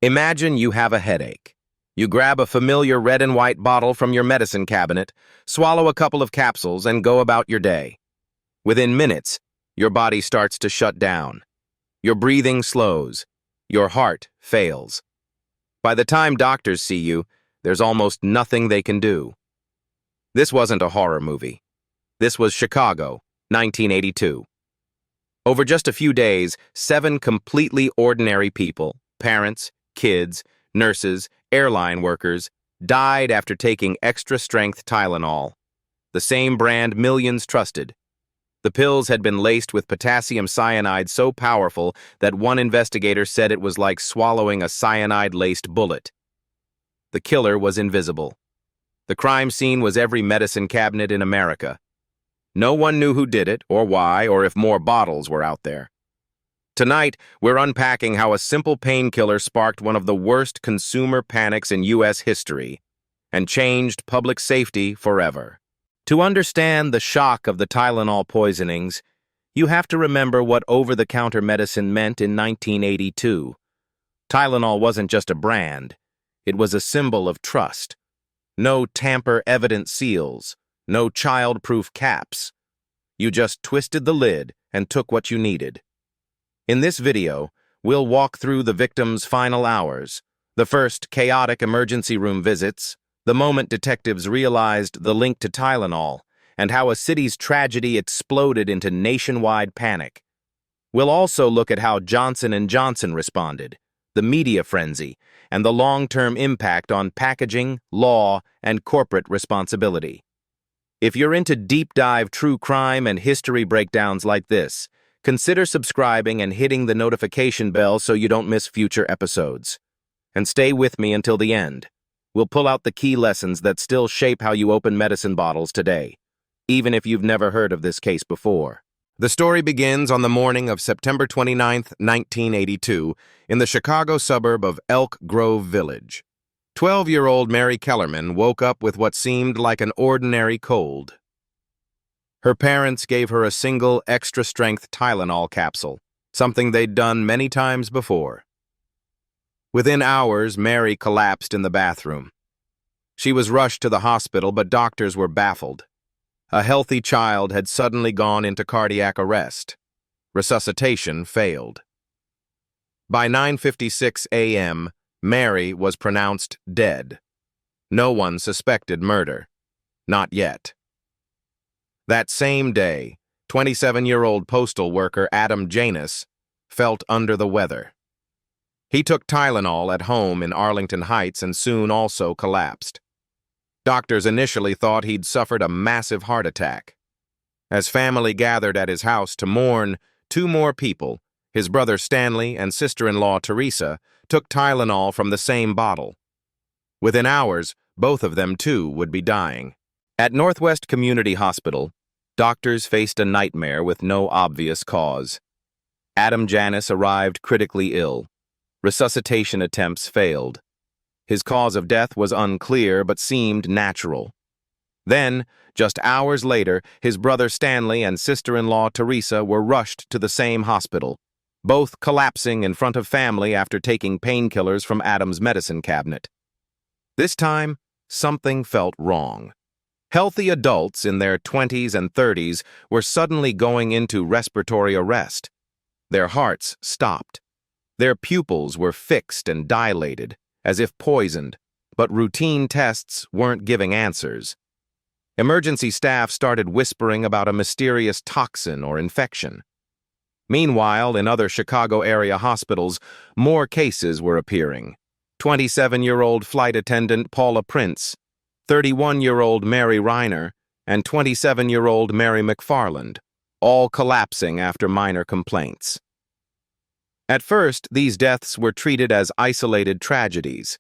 Imagine you have a headache. You grab a familiar red and white bottle from your medicine cabinet, swallow a couple of capsules, and go about your day. Within minutes, your body starts to shut down. Your breathing slows. Your heart fails. By the time doctors see you, there's almost nothing they can do. This wasn't a horror movie. This was Chicago, 1982. Over just a few days, 7 completely ordinary people, parents, kids, nurses, airline workers, died after taking Extra-Strength Tylenol, the same brand millions trusted. The pills had been laced with potassium cyanide so powerful that one investigator said it was like swallowing a cyanide-laced bullet. The killer was invisible. The crime scene was every medicine cabinet in America. No one knew who did it, or why, or if more bottles were out there. Tonight, we're unpacking how a simple painkiller sparked one of the worst consumer panics in U.S. history and changed public safety forever. To understand the shock of the Tylenol poisonings, you have to remember what over-the-counter medicine meant in 1982. Tylenol wasn't just a brand. It was a symbol of trust. No tamper-evident seals, no child-proof caps. You just twisted the lid and took what you needed. In this video, we'll walk through the victim's final hours, the first chaotic emergency room visits, the moment detectives realized the link to Tylenol, and how a city's tragedy exploded into nationwide panic. We'll also look at how Johnson & Johnson responded, the media frenzy, and the long-term impact on packaging, law, and corporate responsibility. If you're into deep-dive true crime and history breakdowns like this, consider subscribing and hitting the notification bell so you don't miss future episodes. And stay with me until the end. We'll pull out the key lessons that still shape how you open medicine bottles today, even if you've never heard of this case before. The story begins on the morning of September 29, 1982, in the Chicago suburb of Elk Grove Village. 12-year-old Mary Kellerman woke up with what seemed like an ordinary cold. Her parents gave her a single extra-strength Tylenol capsule, something they'd done many times before. Within hours, Mary collapsed in the bathroom. She was rushed to the hospital, but doctors were baffled. A healthy child had suddenly gone into cardiac arrest. Resuscitation failed. By 9:56 a.m., Mary was pronounced dead. No one suspected murder. Not yet. That same day, 27-year-old postal worker Adam Janus felt under the weather. He took Tylenol at home in Arlington Heights and soon also collapsed. Doctors initially thought he'd suffered a massive heart attack. As family gathered at his house to mourn, 2 more people, his brother Stanley and sister-in-law Teresa, took Tylenol from the same bottle. Within hours, both of them too would be dying. At Northwest Community Hospital, doctors faced a nightmare with no obvious cause. Adam Janus arrived critically ill. Resuscitation attempts failed. His cause of death was unclear but seemed natural. Then, just hours later, his brother Stanley and sister-in-law Teresa were rushed to the same hospital, both collapsing in front of family after taking painkillers from Adam's medicine cabinet. This time, something felt wrong. Healthy adults in their 20s and 30s were suddenly going into respiratory arrest. Their hearts stopped. Their pupils were fixed and dilated, as if poisoned, but routine tests weren't giving answers. Emergency staff started whispering about a mysterious toxin or infection. Meanwhile, in other Chicago area hospitals, more cases were appearing. 27-year-old flight attendant Paula Prince, 31-year-old Mary Reiner, and 27-year-old Mary McFarland, all collapsing after minor complaints. At first, these deaths were treated as isolated tragedies.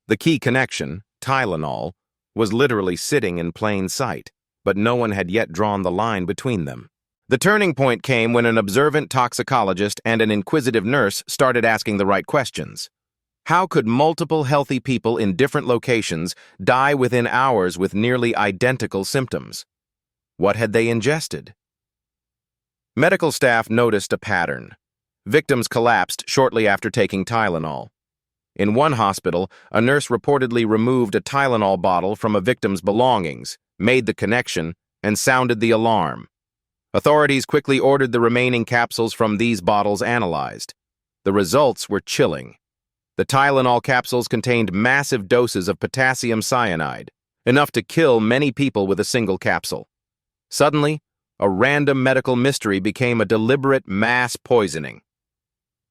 The key connection, Tylenol, was literally sitting in plain sight, but no one had yet drawn the line between them. The turning point came when an observant toxicologist and an inquisitive nurse started asking the right questions. How could multiple healthy people in different locations die within hours with nearly identical symptoms? What had they ingested? Medical staff noticed a pattern. Victims collapsed shortly after taking Tylenol. In one hospital, a nurse reportedly removed a Tylenol bottle from a victim's belongings, made the connection, and sounded the alarm. Authorities quickly ordered the remaining capsules from these bottles analyzed. The results were chilling. The Tylenol capsules contained massive doses of potassium cyanide, enough to kill many people with a single capsule. Suddenly, a random medical mystery became a deliberate mass poisoning.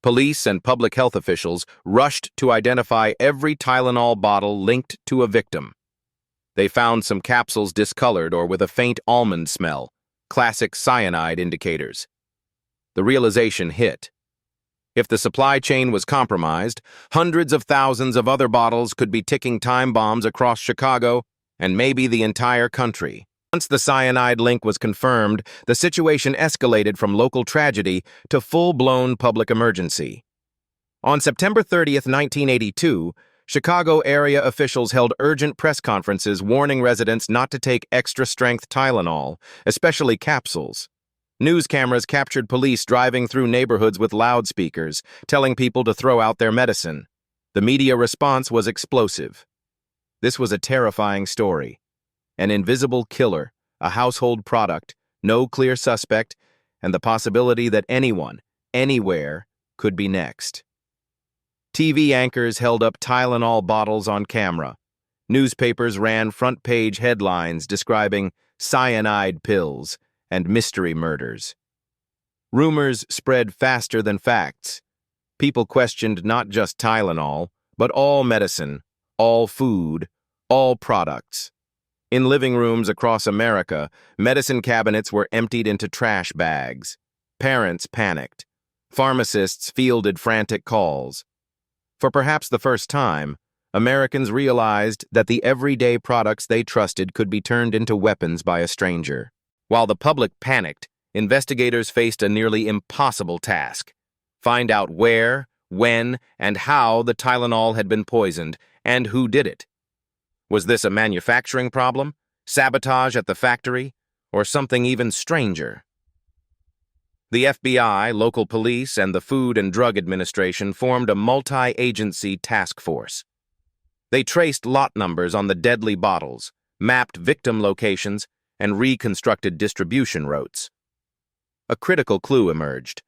Police and public health officials rushed to identify every Tylenol bottle linked to a victim. They found some capsules discolored or with a faint almond smell, classic cyanide indicators. The realization hit. If the supply chain was compromised, hundreds of thousands of other bottles could be ticking time bombs across Chicago and maybe the entire country. Once the cyanide link was confirmed, the situation escalated from local tragedy to full-blown public emergency. On September 30th, 1982, Chicago area officials held urgent press conferences warning residents not to take extra-strength Tylenol, especially capsules. News cameras captured police driving through neighborhoods with loudspeakers, telling people to throw out their medicine. The media response was explosive. This was a terrifying story. An invisible killer, a household product, no clear suspect, and the possibility that anyone, anywhere, could be next. TV anchors held up Tylenol bottles on camera. Newspapers ran front-page headlines describing cyanide pills and mystery murders. Rumors spread faster than facts. People questioned not just Tylenol, but all medicine, all food, all products. In living rooms across America, medicine cabinets were emptied into trash bags. Parents panicked. Pharmacists fielded frantic calls. For perhaps the first time, Americans realized that the everyday products they trusted could be turned into weapons by a stranger. While the public panicked, investigators faced a nearly impossible task: find out where, when, and how the Tylenol had been poisoned, and who did it. Was this a manufacturing problem, sabotage at the factory, or something even stranger? The FBI, local police, and the Food and Drug Administration formed a multi-agency task force. They traced lot numbers on the deadly bottles, mapped victim locations, and reconstructed distribution routes. A critical clue emerged.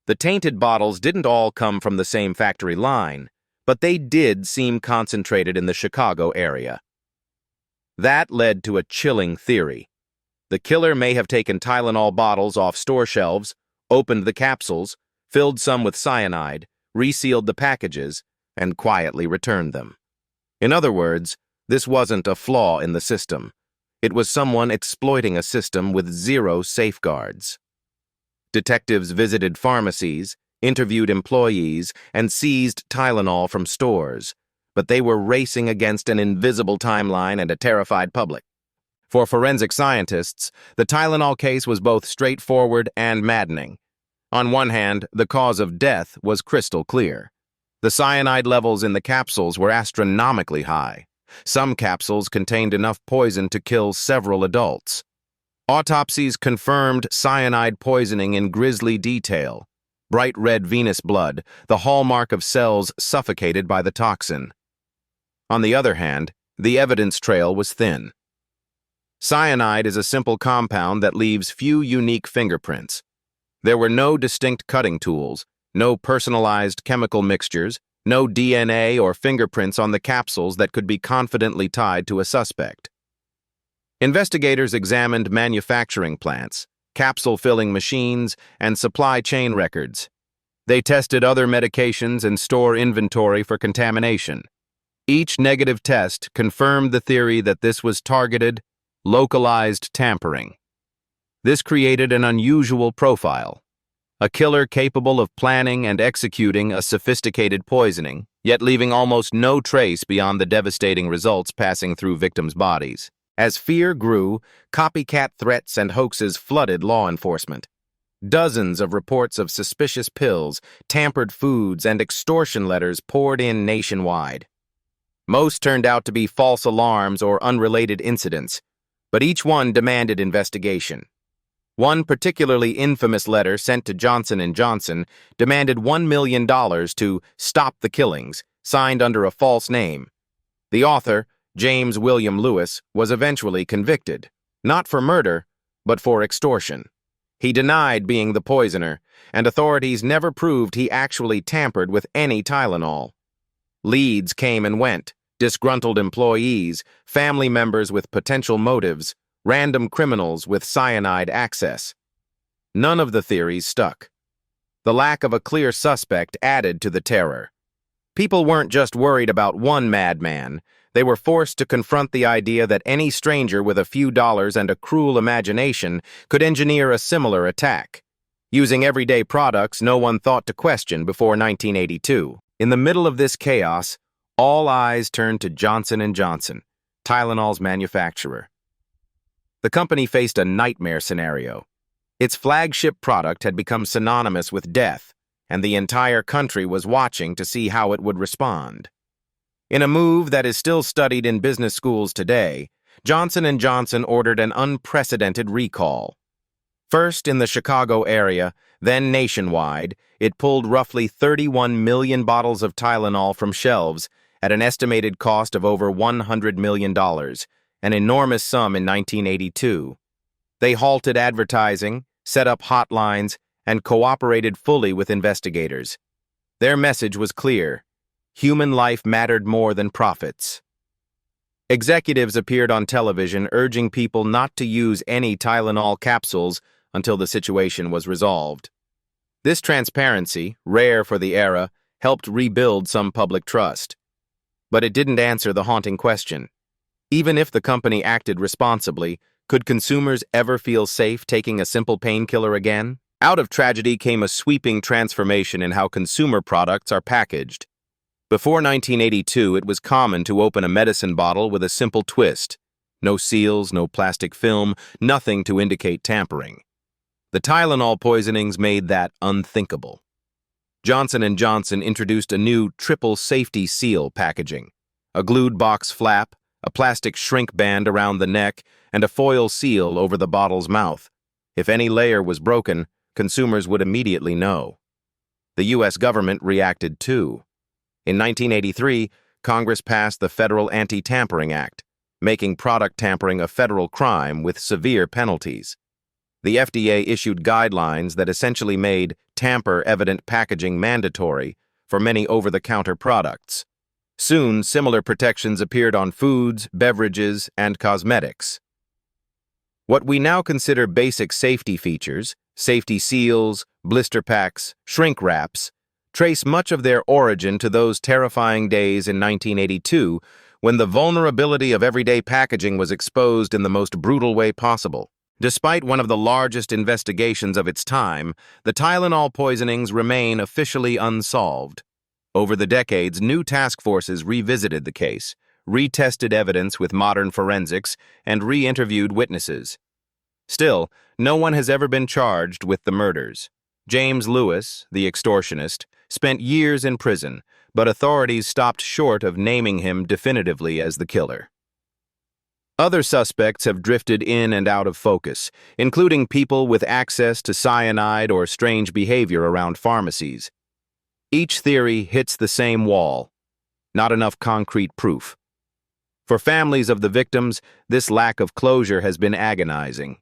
The tainted bottles didn't all come from the same factory line, but they did seem concentrated in the Chicago area. That led to a chilling theory. The killer may have taken Tylenol bottles off store shelves, opened the capsules, filled some with cyanide, resealed the packages, and quietly returned them. In other words, this wasn't a flaw in the system. It was someone exploiting a system with zero safeguards. Detectives visited pharmacies, interviewed employees, and seized Tylenol from stores, but they were racing against an invisible timeline and a terrified public. For forensic scientists, the Tylenol case was both straightforward and maddening. On one hand, the cause of death was crystal clear. The cyanide levels in the capsules were astronomically high. Some capsules contained enough poison to kill several adults. Autopsies confirmed cyanide poisoning in grisly detail. Bright red venous blood, the hallmark of cells suffocated by the toxin. On the other hand, the evidence trail was thin. Cyanide is a simple compound that leaves few unique fingerprints. There were no distinct cutting tools, no personalized chemical mixtures, no DNA or fingerprints on the capsules that could be confidently tied to a suspect. Investigators examined manufacturing plants, capsule filling machines, and supply chain records. They tested other medications and store inventory for contamination. Each negative test confirmed the theory that this was targeted, localized tampering. This created an unusual profile. A killer capable of planning and executing a sophisticated poisoning, yet leaving almost no trace beyond the devastating results passing through victims' bodies. As fear grew, copycat threats and hoaxes flooded law enforcement. Dozens of reports of suspicious pills, tampered foods, and extortion letters poured in nationwide. Most turned out to be false alarms or unrelated incidents, but each one demanded investigation. One particularly infamous letter sent to Johnson & Johnson demanded $1 million to stop the killings, signed under a false name. The author, James William Lewis, was eventually convicted, not for murder, but for extortion. He denied being the poisoner, and authorities never proved he actually tampered with any Tylenol. Leads came and went: disgruntled employees, family members with potential motives, random criminals with cyanide access. None of the theories stuck. The lack of a clear suspect added to the terror. People weren't just worried about one madman. They were forced to confront the idea that any stranger with a few dollars and a cruel imagination could engineer a similar attack, using everyday products no one thought to question before 1982. In the middle of this chaos, all eyes turned to Johnson & Johnson, Tylenol's manufacturer. The company faced a nightmare scenario. Its flagship product had become synonymous with death, and the entire country was watching to see how it would respond. In a move that is still studied in business schools today, Johnson & Johnson ordered an unprecedented recall. First in the Chicago area, then nationwide, it pulled roughly 31 million bottles of Tylenol from shelves at an estimated cost of over $100 million, an enormous sum in 1982. They halted advertising, set up hotlines, and cooperated fully with investigators. Their message was clear: human life mattered more than profits. Executives appeared on television urging people not to use any Tylenol capsules until the situation was resolved. This transparency, rare for the era, helped rebuild some public trust. But it didn't answer the haunting question. Even if the company acted responsibly, could consumers ever feel safe taking a simple painkiller again? Out of tragedy came a sweeping transformation in how consumer products are packaged. Before 1982, it was common to open a medicine bottle with a simple twist. No seals, no plastic film, nothing to indicate tampering. The Tylenol poisonings made that unthinkable. Johnson & Johnson introduced a new triple safety seal packaging: a glued box flap, a plastic shrink band around the neck, and a foil seal over the bottle's mouth. If any layer was broken, consumers would immediately know. The U.S. government reacted too. In 1983, Congress passed the Federal Anti-Tampering Act, making product tampering a federal crime with severe penalties. The FDA issued guidelines that essentially made tamper-evident packaging mandatory for many over-the-counter products. Soon, similar protections appeared on foods, beverages, and cosmetics. What we now consider basic safety features, safety seals, blister packs, shrink wraps, trace much of their origin to those terrifying days in 1982 when the vulnerability of everyday packaging was exposed in the most brutal way possible. Despite one of the largest investigations of its time, the Tylenol poisonings remain officially unsolved. Over the decades, new task forces revisited the case, retested evidence with modern forensics, and re-interviewed witnesses. Still, no one has ever been charged with the murders. James Lewis, the extortionist, spent years in prison, but authorities stopped short of naming him definitively as the killer. Other suspects have drifted in and out of focus, including people with access to cyanide or strange behavior around pharmacies. Each theory hits the same wall: not enough concrete proof. For families of the victims, this lack of closure has been agonizing.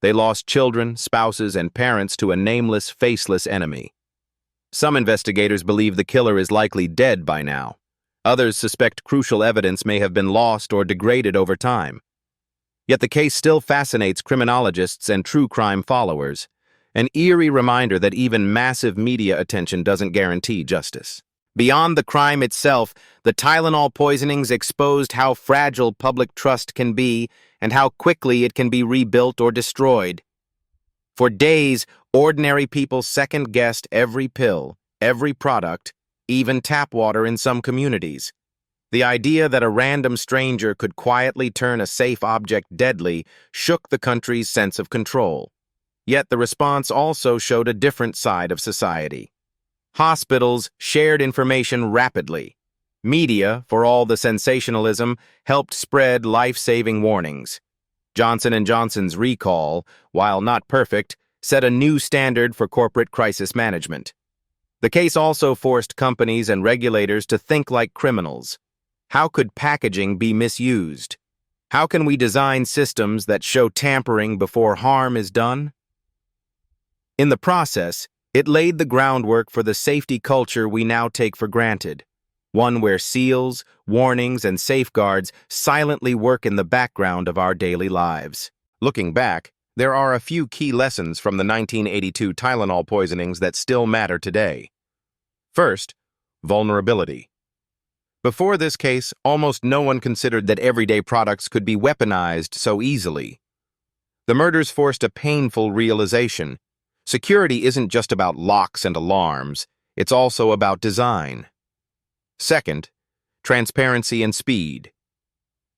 They lost children, spouses, and parents to a nameless, faceless enemy. Some investigators believe the killer is likely dead by now. Others suspect crucial evidence may have been lost or degraded over time. Yet the case still fascinates criminologists and true crime followers, an eerie reminder that even massive media attention doesn't guarantee justice. Beyond the crime itself, the Tylenol poisonings exposed how fragile public trust can be and how quickly it can be rebuilt or destroyed. For days, ordinary people second-guessed every pill, every product, even tap water in some communities. The idea that a random stranger could quietly turn a safe object deadly shook the country's sense of control. Yet the response also showed a different side of society. Hospitals shared information rapidly. Media, for all the sensationalism, helped spread life-saving warnings. Johnson & Johnson's recall, while not perfect, set a new standard for corporate crisis management. The case also forced companies and regulators to think like criminals. How could packaging be misused? How can we design systems that show tampering before harm is done? In the process, it laid the groundwork for the safety culture we now take for granted, one where seals, warnings, and safeguards silently work in the background of our daily lives. Looking back, there are a few key lessons from the 1982 Tylenol poisonings that still matter today. First, vulnerability. Before this case, almost no one considered that everyday products could be weaponized so easily. The murders forced a painful realization. Security isn't just about locks and alarms, it's also about design. Second, transparency and speed.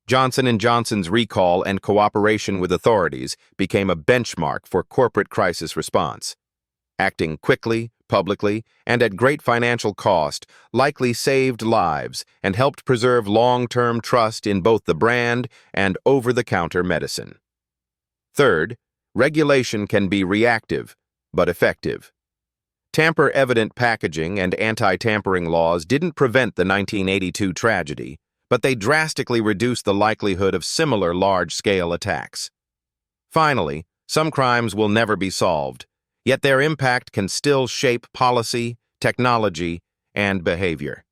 Johnson & Johnson's recall and cooperation with authorities became a benchmark for corporate crisis response. Acting quickly, publicly, and at great financial cost likely saved lives and helped preserve long-term trust in both the brand and over-the-counter medicine. Third, regulation can be reactive, but effective. Tamper-evident packaging and anti-tampering laws didn't prevent the 1982 tragedy, but they drastically reduced the likelihood of similar large-scale attacks. Finally, some crimes will never be solved, yet their impact can still shape policy, technology, and behavior.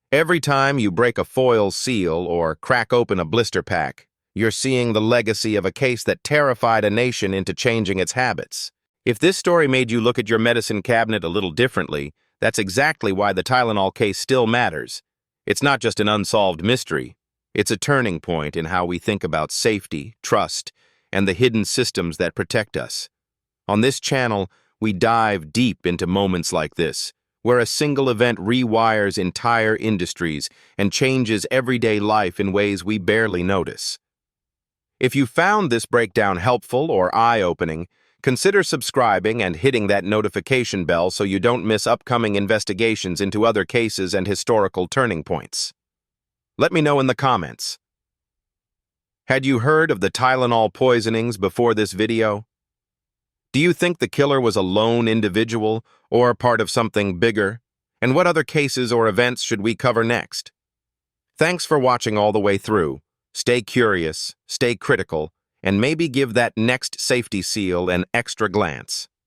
Every time you break a foil seal or crack open a blister pack, you're seeing the legacy of a case that terrified a nation into changing its habits. If this story made you look at your medicine cabinet a little differently, that's exactly why the Tylenol case still matters. It's not just an unsolved mystery. It's a turning point in how we think about safety, trust, and the hidden systems that protect us. On this channel, we dive deep into moments like this, where a single event rewires entire industries and changes everyday life in ways we barely notice. If you found this breakdown helpful or eye-opening, consider subscribing and hitting that notification bell so you don't miss upcoming investigations into other cases and historical turning points. Let me know in the comments. Had you heard of the Tylenol poisonings before this video? Do you think the killer was a lone individual or part of something bigger? And what other cases or events should we cover next? Thanks for watching all the way through. Stay curious, stay critical, and maybe give that next safety seal an extra glance.